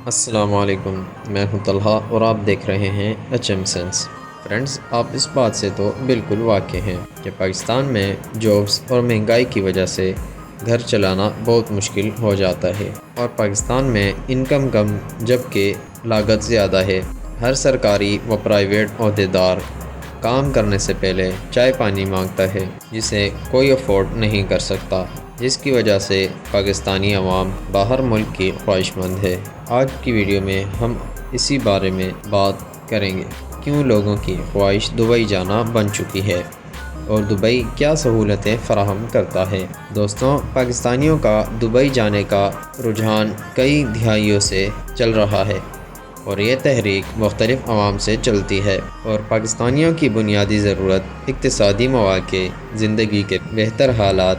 السلام علیکم، میں ہوں طلحہ اور آپ دیکھ رہے ہیں HM سینس۔ فرینڈز، آپ اس بات سے تو بالکل واقع ہیں کہ پاکستان میں جابس اور مہنگائی کی وجہ سے گھر چلانا بہت مشکل ہو جاتا ہے، اور پاکستان میں انکم کم جبکہ لاگت زیادہ ہے۔ ہر سرکاری و پرائیویٹ عہدیدار کام کرنے سے پہلے چائے پانی مانگتا ہے، جسے کوئی افورڈ نہیں کر سکتا، جس کی وجہ سے پاکستانی عوام باہر ملک کی خواہش مند ہے۔ آج کی ویڈیو میں ہم اسی بارے میں بات کریں گے، کیوں لوگوں کی خواہش دبئی جانا بن چکی ہے اور دبئی کیا سہولتیں فراہم کرتا ہے۔ دوستوں، پاکستانیوں کا دبئی جانے کا رجحان کئی دہائیوں سے چل رہا ہے، اور یہ تحریک مختلف عوام سے چلتی ہے، اور پاکستانیوں کی بنیادی ضرورت اقتصادی مواقع، زندگی کے بہتر حالات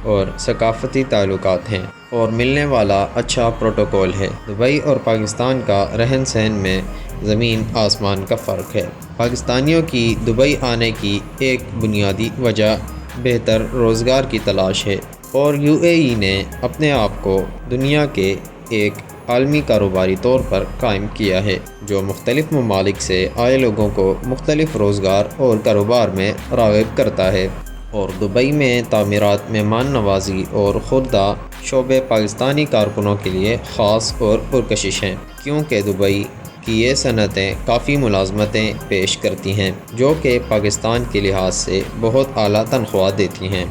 اور ثقافتی تعلقات ہیں، اور ملنے والا اچھا پروٹوکول ہے۔ دبئی اور پاکستان کا رہن سہن میں زمین آسمان کا فرق ہے۔ پاکستانیوں کی دبئی آنے کی ایک بنیادی وجہ بہتر روزگار کی تلاش ہے، اور UAE نے اپنے آپ کو دنیا کے ایک عالمی کاروباری طور پر قائم کیا ہے، جو مختلف ممالک سے آئے لوگوں کو مختلف روزگار اور کاروبار میں راغب کرتا ہے۔ اور دبئی میں تعمیرات، مہمان نوازی اور خوردہ شعبے پاکستانی کارکنوں کے لیے خاص اور پرکشش ہیں، کیونکہ دبئی کی یہ صنعتیں کافی ملازمتیں پیش کرتی ہیں، جو کہ پاکستان کے لحاظ سے بہت اعلیٰ تنخواہ دیتی ہیں،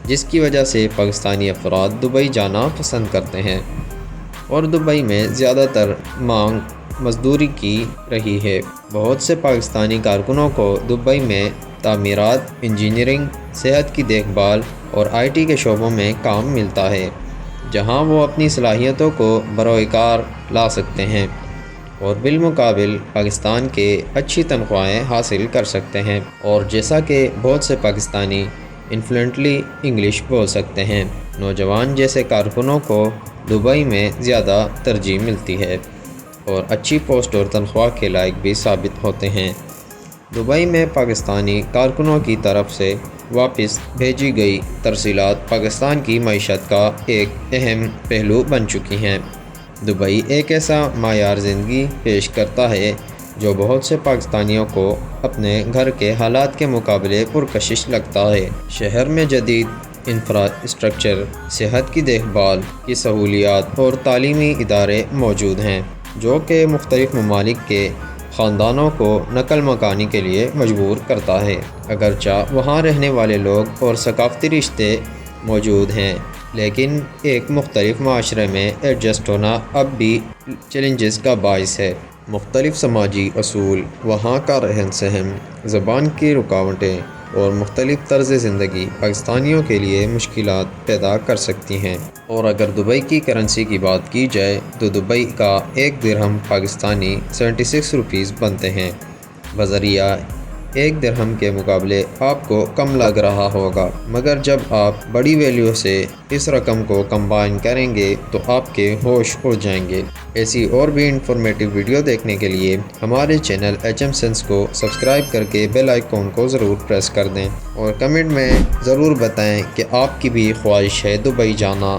جس کی وجہ سے پاکستانی افراد دبئی جانا پسند کرتے ہیں۔ اور دبئی میں زیادہ تر مانگ مزدوری کی رہی ہے۔ بہت سے پاکستانی کارکنوں کو دبئی میں تعمیرات، انجینئرنگ، صحت کی دیکھ بھال اور IT کے شعبوں میں کام ملتا ہے، جہاں وہ اپنی صلاحیتوں کو بروئے کار لا سکتے ہیں اور بالمقابل پاکستان کے اچھی تنخواہیں حاصل کر سکتے ہیں۔ اور جیسا کہ بہت سے پاکستانی انفلوئنٹلی انگلش بول سکتے ہیں، نوجوان جیسے کارکنوں کو دبئی میں زیادہ ترجیح ملتی ہے، اور اچھی پوسٹ اور تنخواہ کے لائق بھی ثابت ہوتے ہیں۔ دبئی میں پاکستانی کارکنوں کی طرف سے واپس بھیجی گئی ترسیلات پاکستان کی معیشت کا ایک اہم پہلو بن چکی ہیں۔ دبئی ایک ایسا معیار زندگی پیش کرتا ہے جو بہت سے پاکستانیوں کو اپنے گھر کے حالات کے مقابلے پرکشش لگتا ہے۔ شہر میں جدید انفراسٹرکچر، صحت کی دیکھ بھال کی سہولیات اور تعلیمی ادارے موجود ہیں، جو کہ مختلف ممالک کے خاندانوں کو نقل مکانی کے لیے مجبور کرتا ہے۔ اگرچہ وہاں رہنے والے لوگ اور ثقافتی رشتے موجود ہیں، لیکن ایک مختلف معاشرے میں ایڈجسٹ ہونا اب بھی چیلنجز کا باعث ہے۔ مختلف سماجی اصول، وہاں کا رہن سہن، زبان کی رکاوٹیں اور مختلف طرز زندگی پاکستانیوں کے لیے مشکلات پیدا کر سکتی ہیں۔ اور اگر دبئی کی کرنسی کی بات کی جائے تو دبئی کا ایک درہم پاکستانی 76 روپیز بنتے ہیں۔ بذریعہ ایک درہم کے مقابلے آپ کو کم لگ رہا ہوگا، مگر جب آپ بڑی ویلیو سے اس رقم کو کمبائن کریں گے تو آپ کے ہوش اڑ جائیں گے۔ ایسی اور بھی انفارمیٹیو ویڈیو دیکھنے کے لیے ہمارے چینل HM سینس کو سبسکرائب کر کے بیل آئیکن کو ضرور پریس کر دیں، اور کمنٹ میں ضرور بتائیں کہ آپ کی بھی خواہش ہے دبئی جانا۔